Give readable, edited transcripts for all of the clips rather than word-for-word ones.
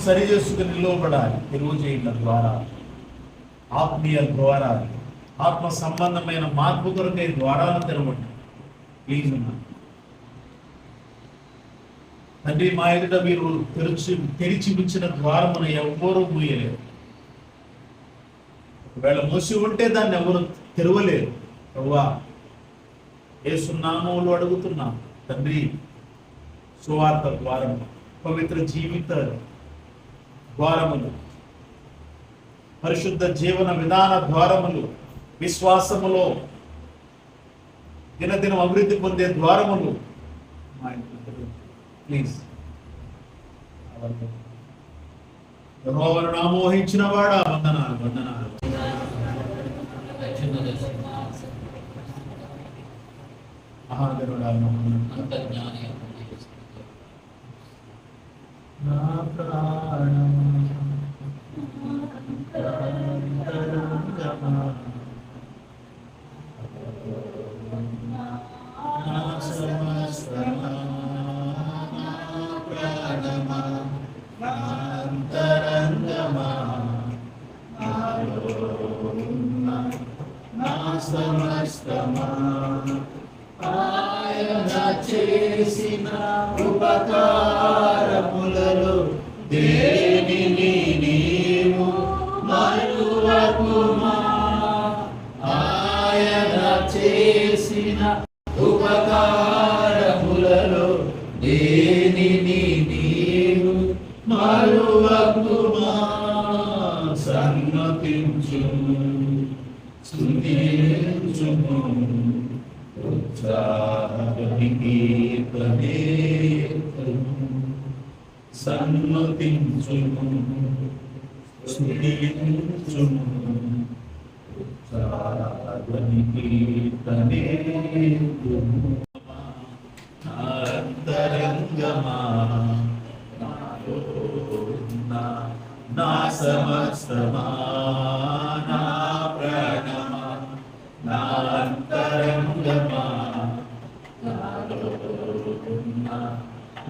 సరి చేసుకుని నిలువబడాలి. తెలుగు చేయడం ద్వారా, ఆత్మీయ ద్వారా, ఆత్మ సంబంధమైన మార్పు కొరకై ద్వారాలను తెరవండి ప్లీజ్ అన్నా. తండ్రి, మా ఎదుట మీరు తెరిచి ఉంచిన ద్వారమును ఎవ్వరూ మూయలేరు. ఒకవేళ మూసి ఉంటే దాన్ని ఎవరు తెరవలేరు. ప్రభువా, యేసు నామములో అడుగుతున్నాం తండ్రి. సువార్త ద్వారము, పవిత్ర జీవిత ద్వారములు, పరిశుద్ధ జీవన విధాన ద్వారములు, విశ్వాసములో దినదినం అభివృద్ధి పొందే ద్వారములు ప్లీజ్. యెహోవాను నామోహించిన వాడా వందనాలు వందనాలు. మహాగరుడా నా ప్రాణం ఆయన చేసిన ఉపకారములలో దేనిని నీవు మరువకుమా. ఆయన చేసిన ఉపకారములలో దేనిని నీవు మరువకుమా. సన్నతించుము, స్తుతించుము, సన్మతించుము, స్తుతించుము, అంతరంగమా నా సమస్తమా నా ప్రాణమా నా అంతరంగమా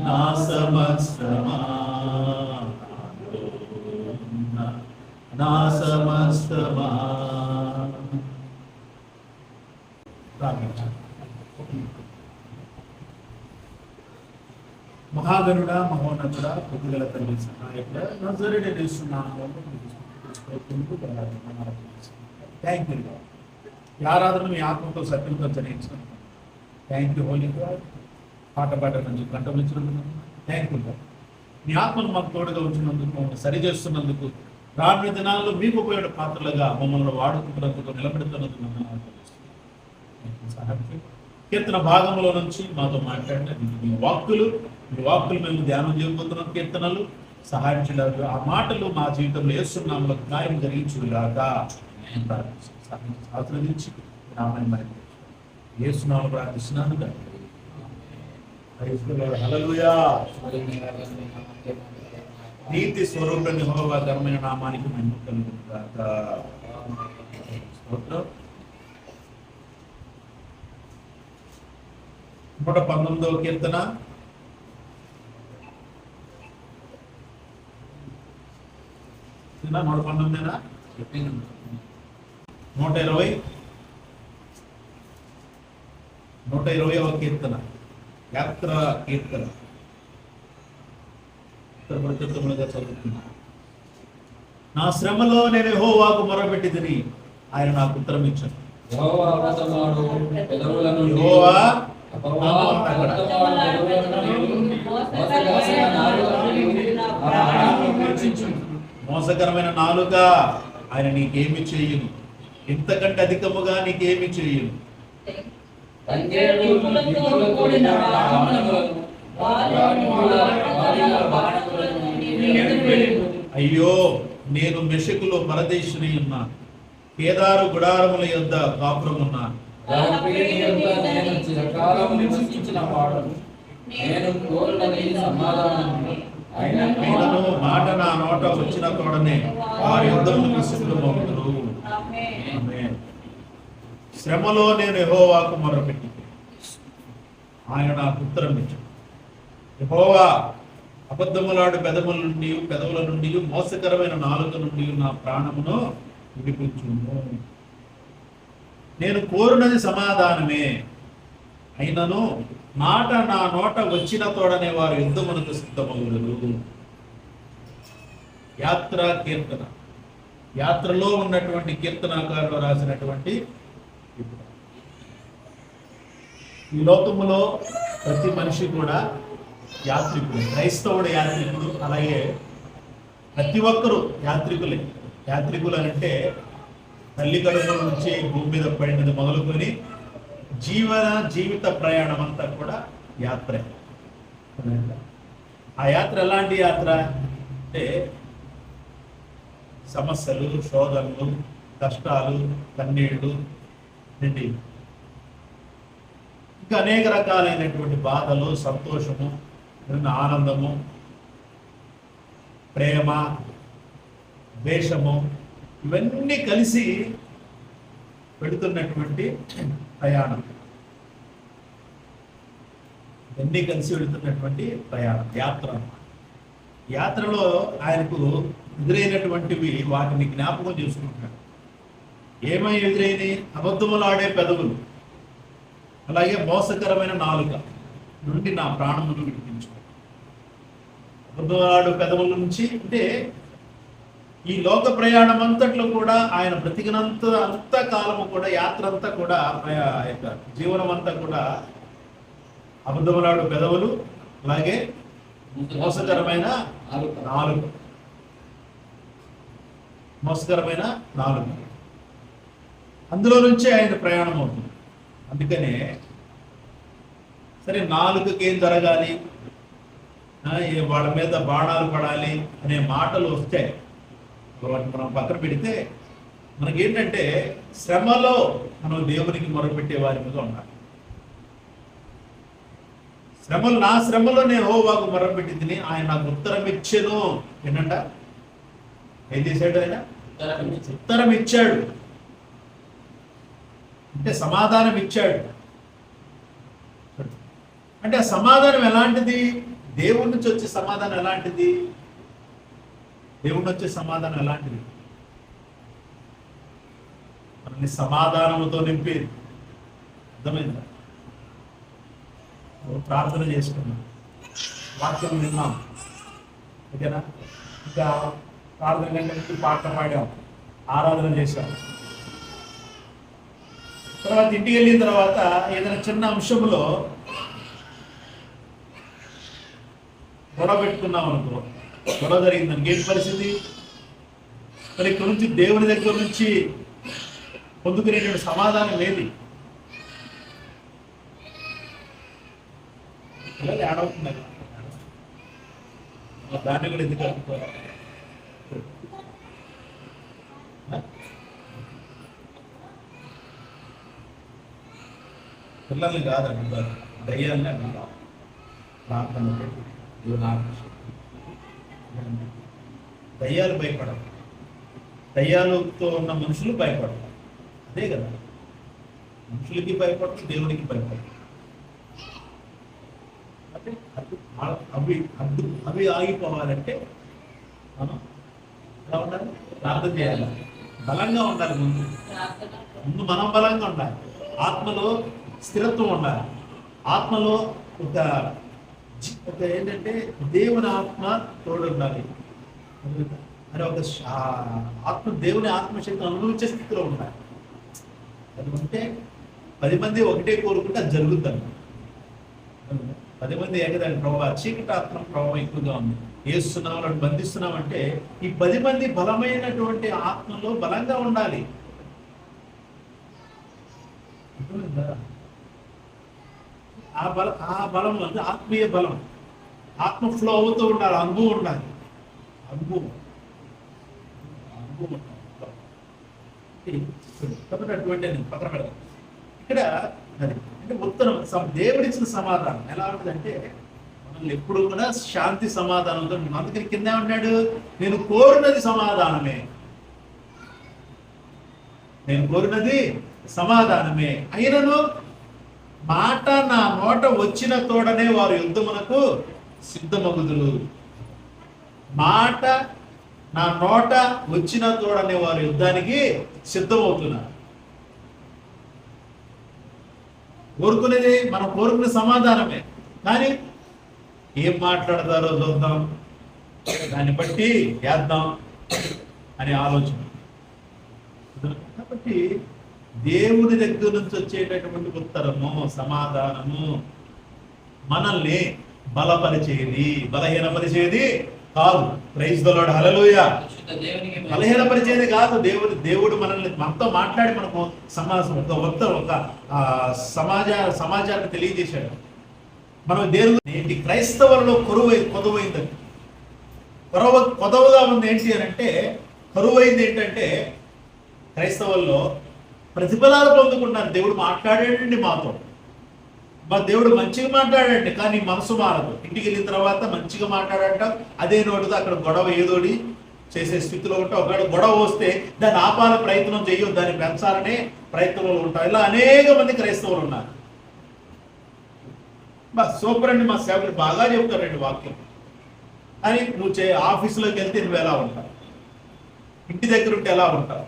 నా సమస్తమా నా సమస్తమా. మహాగణుడా, మహోన్నతుడా, కృపగల తండ్రి, సహాయకుడా, నజరేయుడైన యేసు నామములో థ్యాంక్ యూ. ఈ ఆరాధన మీ ఆత్మతో సత్యంతో జరిగించాను. Thank you holy God. పాట నుంచి కంఠమించినందుకు థ్యాంక్ యూ. మీ ఆత్మను మాకు తోడుగా ఉంచినందుకు, మమ్మల్ని సరిచేస్తున్నందుకు, రానున్న దినాల్లో మీకు ఉపయోగ పాత్రలుగా మమ్మల్ని వాడుతున్నందుకు, నిలబెడుతున్నందుకు సహాయం. కీర్తన భాగంలో నుంచి మాతో మాట్లాడండి. మీ వాక్కులు మేము ధ్యానం చేయబోతున్న కీర్తనలు సహాయం చేయలేదు. ఆ మాటలు మా జీవితంలో యేసునామములో కార్యం జరిగించుగాక ఆశీర్వదించి యేసునామములో ప్రార్థిస్తున్నాను. హల్లెలూయా. నీతి స్వరూపం యెహోవా ఘనమైన నామానికి మహిమ కలుగును గాక. స్తోత్రం. 119వ కీర్తన 119 120వ కీర్తన యాత్ర కీర్తన చదువుతున్నా. నా శ్రమలో నేను యెహోవాకు మొరపెట్టితిని, ఆయన నాకు ఉత్తరం ఇచ్చాను. మోసకరమైన నాలుక ఆయన నీకేమి చేయను, ఇంతకంటే అధికముగా నీకేమి చేయను. అయ్యో, నేను మెషకులో పరదేశిని ఉన్నాను, కేదారు గుడారముల యొద్ద కాపురమున్నాను. ఆయనను మాట నా నోట వచ్చిన తోడనే వారి యుద్ధములకు సిద్ధమవుతురు. శ్రమలో నేను యెహోవాకు మొరపెట్టి ఆయన నాకు ఉత్తరం ఇచ్చాడు. యెహోవా, అబద్ధములాడు పెదవుల నుండి మోసకరమైన నాలుక నుండి నా ప్రాణమును విడిపించుము. నేను కోరునది సమాధానమే, అయినను మాట నా నోట వచ్చిన తోడనే వారు యుద్ధమునకు సిద్ధమవుదురు. యాత్ర కీర్తన, యాత్రలో ఉన్నటువంటి కీర్తనాకారులు రాసినటువంటి. ఈ లోకములో ప్రతి మనిషి కూడా యాత్రికుడు. క్రైస్తవుడు యాత్రికుడు, అలాగే ప్రతి ఒక్కరూ యాత్రికులే. యాత్రికులు అంటే తల్లి కడుపు నుంచి భూమి మీద పడినది మొదలుకొని జీవిత ప్రయాణం అంతా కూడా యాత్రే. ఆ యాత్ర ఎలాంటి యాత్ర అంటే సమస్యలు, శోధనలు, కష్టాలు, కన్నీళ్లు, ఇంకా అనేక రకాలైనటువంటి బాధలు, సంతోషము, ఆనందము, ప్రేమ, ద్వేషము, ఇవన్నీ కలిసి పెడుతున్నటువంటి ప్రయాణం. ఇవన్నీ కలిసి వెళుతున్నటువంటి ప్రయాణం యాత్ర. యాత్రలో ఆయనకు ఎదురైనటువంటివి వాటిని జ్ఞాపకం చేసుకుంటున్నాడు. ఏమై ఎదురైనవి? అబద్ధములాడే పెదవులు, అలాగే మోసకరమైన నాలుక నుండి నా ప్రాణమును విడిపించు. అబద్ధములాడు పెదవుల నుంచి అంటే ఈ లోక ప్రయాణం అంతట్లో కూడా ఆయన బ్రతికినంత కాలము కూడా, యాత్ర అంతా కూడా, జీవనం అంతా కూడా అబద్ధములాడు పెదవులు, అలాగే మోసకరమైన నాలుగు, అందులో నుంచి ఆయన ప్రయాణం అవుతుంది. అందుకనే సరే, నాలుగుకి ఏం జరగాలి, వాళ్ళ మీద బాణాలు పడాలి అనే మాటలు వస్తాయి. వాటిని మనం పక్కన పెడితే మనకేంటంటే శ్రమలో మనం దేవునికి మొరపెట్టే వారి మీద ఉండాలి. నా శ్రమలో నేను యెహోవాకు మొరపెట్టింది, ఆయన నాకు ఉత్తరం ఇచ్చాను. ఏంటంట? ఏం చేశాడు ఆయన? ఉత్తరం ఇచ్చాడు అంటే సమాధానం ఇచ్చాడు. అంటే ఆ సమాధానం ఎలాంటిది? దేవుడి నుంచి వచ్చే సమాధానం ఎలాంటిది? దేవుడి వచ్చే సమాధానం ఎలాంటిది? మనల్ని సమాధానంతో నింపేది. అర్థమైందా? ప్రార్థన చేసుకున్నాం, వాక్యం విన్నాం, ఓకేనా. ఇంకా ప్రార్థన కంటే పాట పాడాం, ఆరాధన చేశాం. తర్వాత ఇంటికి వెళ్ళిన తర్వాత ఏదైనా చిన్న అంశంలో గొడవ పెట్టుకున్నాం అనుకో, గొడవ జరిగిందని ఏంటి పరిస్థితి? మరి ఇక్కడ నుంచి దేవుని దగ్గర నుంచి పొందుకునేటువంటి సమాధానం ఏది? పిల్లలు ఏడవుతున్నారు, దాన్ని కూడా ఎందుకు అనుకోవాలి? పిల్లల్ని కాదండి, దయ్యాన్ని అంటారు. ప్రార్థన దయ్యాలు భయపడరు, దయ్యాలతో ఉన్న మనుషులు భయపడరు. అదే కదా, మనుషులకి భయపడరు, దేవునికి భయపడరు. అంటే అవి అవి ఆగిపోవాలంటే మనం ఎలా ఉండాలి? ప్రార్థన చేయాలి, బలంగా ఉండాలి. ముందు మనం బలంగా ఉండాలి, ఆత్మలో స్థిరత్వం ఉండాలి, ఆత్మలో ఒక ఏంటంటే దేవుని ఆత్మ తోడు ఉండాలి. అని ఒక ఆత్మ దేవుని ఆత్మశక్తిని అనుభవించే స్థితిలో ఉండాలి. అది ఉంటే 10 మంది ఒకటే కోరుకుంటే అది జరుగుతుంది. 10 మంది ఏకదాని ప్రభావ చీకటి ఆత్మ ప్రభావం ఎక్కువగా ఉంది, వేస్తున్నాం అని బంధిస్తున్నామంటే ఈ 10 మంది బలమైనటువంటి ఆత్మలో బలంగా ఉండాలి. ఆ బలం అంటే ఆత్మీయ బలం, ఆత్మ ఫ్లో అవుతూ ఉండాలి, అనుభవం ఉండాలి, అనుభవం కాబట్టి అటువంటి పక్కన పెడతాం. ఇక్కడ అంటే ఉత్తరం దేవుడిచ్చిన సమాధానం ఎలా ఉంటుందంటే మనల్ని ఎప్పుడు కూడా శాంతి సమాధానంతో. అందుకని కింద ఉన్నాడు, నేను కోరినది సమాధానమే, నేను కోరినది సమాధానమే, అయినను మాట నా నోట వచ్చిన తోడనే వారు యుద్ధమునకు సిద్ధమగుదురు. మాట నా నోట వచ్చిన తోడనే వారు యుద్ధానికి సిద్ధమవుతున్నారు. కోరుకునేది మనం కోరుకునే సమాధానమే, కానీ ఏం మాట్లాడతారో చూద్దాం, దాన్ని బట్టి చేద్దాం అనే ఆలోచన. కాబట్టి దేవుని దగ్గర నుంచి వచ్చేటటువంటి ఉత్తరము సమాధానము మనల్ని బలపరిచేది, బలహీనపరిచేది కాదు. ప్రైజ్ ది లార్డ్, హల్లెలూయా. బలహీనపరిచేది కాదు. దేవుడు మనల్ని మనతో మాట్లాడి మనకు ఒక సమాజాన్ని తెలియజేశాడు. మనం దేవుని క్రైస్తవులలో కొదువైందని కొదవగా ఉంది. ఏంటి అని అంటే కరువైంది ఏంటంటే క్రైస్తవుల్లో ప్రతిఫలాలు పొందుకున్నారు. దేవుడు మాట్లాడాడండి మాతో, మా దేవుడు మంచిగా మాట్లాడండి, కానీ మనసు మారదు. ఇంటికి వెళ్ళిన తర్వాత మంచిగా మాట్లాడంట, అదే నోటితో అక్కడ గొడవ ఏదోడి చేసే స్థితిలో ఉంటా. ఒకవేళ గొడవ వస్తే దాన్ని ఆపాల ప్రయత్నం చేయొద్దు, దాన్ని పెంచాలనే ప్రయత్నంలో ఉంటాం. ఇలా అనేక మంది క్రైస్తవులు ఉన్నారు. సూపర్ అండి, మా సేవకులు బాగా చెప్తారండి వాక్యం, కానీ నువ్వు ఆఫీసులోకి వెళ్తే నువ్వు ఎలా ఉంటావు, ఇంటి దగ్గర ఉంటే ఎలా ఉంటావు.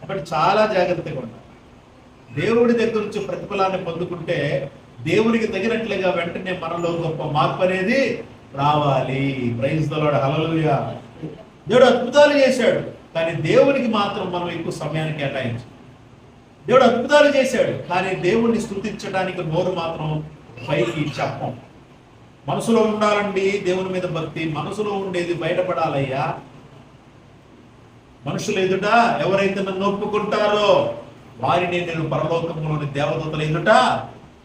కాబట్టి చాలా జాగ్రత్తగా ఉండాలి. దేవుడి దగ్గర నుంచి ప్రతిఫలాన్ని పొందుకుంటే దేవునికి తగినట్లుగా వెంటనే మనలో గొప్ప మార్పు అనేది రావాలి. ప్రైజ్ ది లార్డ్, హల్లెలూయా. దేవుడు అద్భుతాలు చేశాడు, కానీ దేవునికి మాత్రం మనం ఎక్కువ సమయాన్ని కేటాయించాం. దేవుడు అద్భుతాలు చేశాడు, కానీ దేవుణ్ణి స్తుతించడానికి నోరు మాత్రం పైకి చెప్పం. మనసులో ఉండాలండి దేవుని మీద భక్తి, మనసులో ఉండేది బయటపడాలయ్యా. మనుషులు ఎదుట ఎవరైతే నన్ను ఒప్పుకుంటారో వారిని నేను పరలోకంలోని దేవదూతల ఎదుట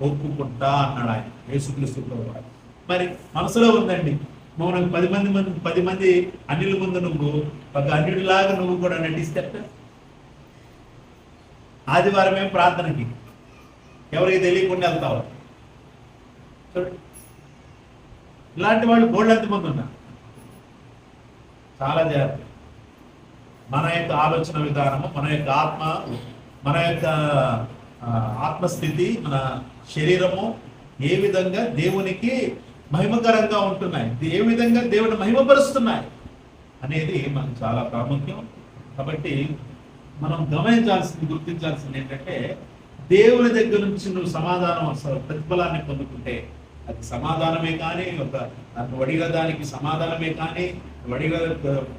ఒప్పుకుంటా అన్నాడు ఆయన, యేసుక్రీస్తు ప్రభువు. మరి మనసులో ఉందండి, నువ్వు 10 మంది అన్యుల ముందు నువ్వు ఒక అన్యుడిలాగా నువ్వు కూడా నటిస్తే ఆదివారం ఏం ప్రార్థనకి ఎవరికి తెలియకుండా వెళ్తావు. ఇలాంటి వాళ్ళు బోల్డ్ మంది ఉన్నారు. చాలా జాగ్రత్త. మన యొక్క ఆలోచన విధానము, మన యొక్క ఆత్మస్థితి, మన శరీరము ఏ విధంగా దేవునికి మహిమకరంగా ఉంటున్నాయి, ఏ విధంగా దేవుని మహిమపరుస్తున్నాయి అనేది మనకు చాలా ప్రాముఖ్యం. కాబట్టి మనం గమనించాల్సింది, గుర్తించాల్సింది ఏంటంటే దేవుని దగ్గర నుంచి నువ్వు సమాధానం ప్రతిఫలాన్ని పొందుకుంటే అది సమాధానమే కానీ వడిగా దానికి సమాధానమే కానీ వడిగా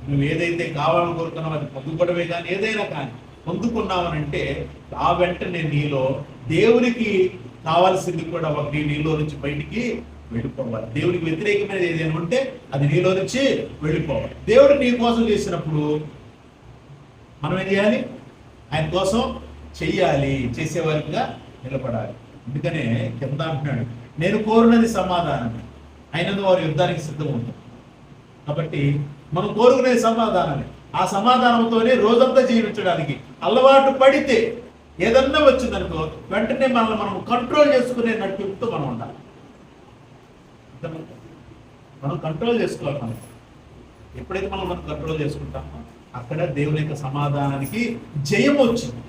నువ్వు ఏదైతే కావాలని కోరుతున్నావో అది పొందుకోవడమే కానీ ఏదైనా కానీ పొందుకున్నావనంటే ఆ వెంటనే నీలో దేవునికి కావాల్సింది కూడా ఒకటి నీలో నుంచి బయటికి వెళ్ళిపోవాలి. దేవునికి వ్యతిరేకమైనది ఏదైనా ఉంటే అది నీలో నుంచి వెళ్ళిపోవాలి. దేవుడు నీ కోసం చేసినప్పుడు మనం ఏం చేయాలి? ఆయన కోసం చెయ్యాలి, చేసేవారిగా నిలబడాలి. అందుకనే కింద అంటున్నాడు, నేను కోరినది సమాధానమే, అయినది వారు యుద్ధానికి సిద్ధం ఉంటుంది. కాబట్టి మనం కోరుకునేది సమాధానమే. ఆ సమాధానంతోనే రోజంతా జీవించడానికి అలవాటు పడితే ఏదన్నా వచ్చిందనుకో వెంటనే మనల్ని మనం కంట్రోల్ చేసుకునే నడిపితో మనం ఉండాలి. మనం కంట్రోల్ చేసుకోవాలి. మనం ఎప్పుడైతే మనం కంట్రోల్ చేసుకుంటామో అక్కడ దేవుని యొక్క సమాధానానికి జయం వచ్చింది.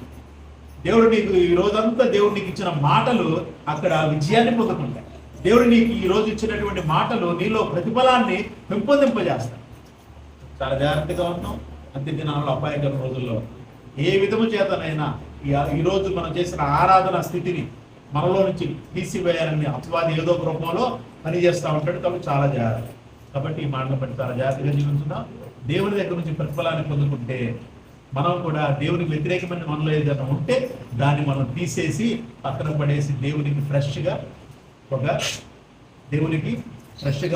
దేవుడు నీకు ఈ రోజంతా దేవుడు నీకు ఇచ్చిన మాటలు అక్కడ విజయాన్ని పొందుకుంటాయి. దేవుడు నీకు ఈ రోజు ఇచ్చినటువంటి మాటలు నీలో ప్రతిఫలాన్ని పెంపొందింపజేస్తాయి. చాలా జాగ్రత్తగా ఉన్నాం. అంత్య దినాల్లో అపాయకర రోజుల్లో ఏ విధము చేతనైనా ఈ రోజు మనం చేసిన ఆరాధన స్థితిని మనలో నుంచి తీసివేయాలని అపవాది ఏదో ఒక రూపంలో పనిచేస్తూ ఉంటాడు. కాబట్టి చాలా జాగ్రత్త. కాబట్టి ఈ మాటలు బట్టి చాలా జాగ్రత్తగా జీవించున్నాం. దేవుని దగ్గర నుంచి ప్రతిఫలాన్ని పొందుకుంటే మనం కూడా దేవునికి వ్యతిరేకమైన మనలో ఏదైనా ఉంటే దాన్ని మనం తీసేసి పక్కన పడేసి దేవునికి ఫ్రెష్గా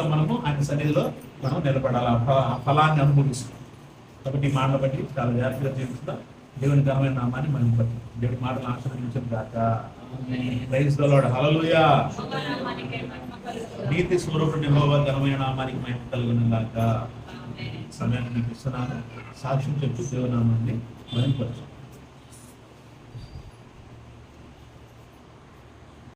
మనము ఆయన సన్నిధిలో మనం నిలబడాలి. ఆ ఫలాన్ని అనుభవిస్తాం. కాబట్టి ఈ మాటలు బట్టి చాలా జాగ్రత్తగా జీవిస్తాం. దేవుని ఘనమైన నామాన్ని మనం బట్టి దేవుడి మాటలు ఆశీర్వదించడం గాక. Praise the Lord. హల్లెలూయా. నీతి స్వరూపుడు యెహోవా ఘనమైన నామానికి మహిమ కలుగును గాక. సమయాన్ని మీకు ఇస్తున్నాను. సాక్ష్యం చెప్పి దేవుని నామాన్ని మహిమపరచు.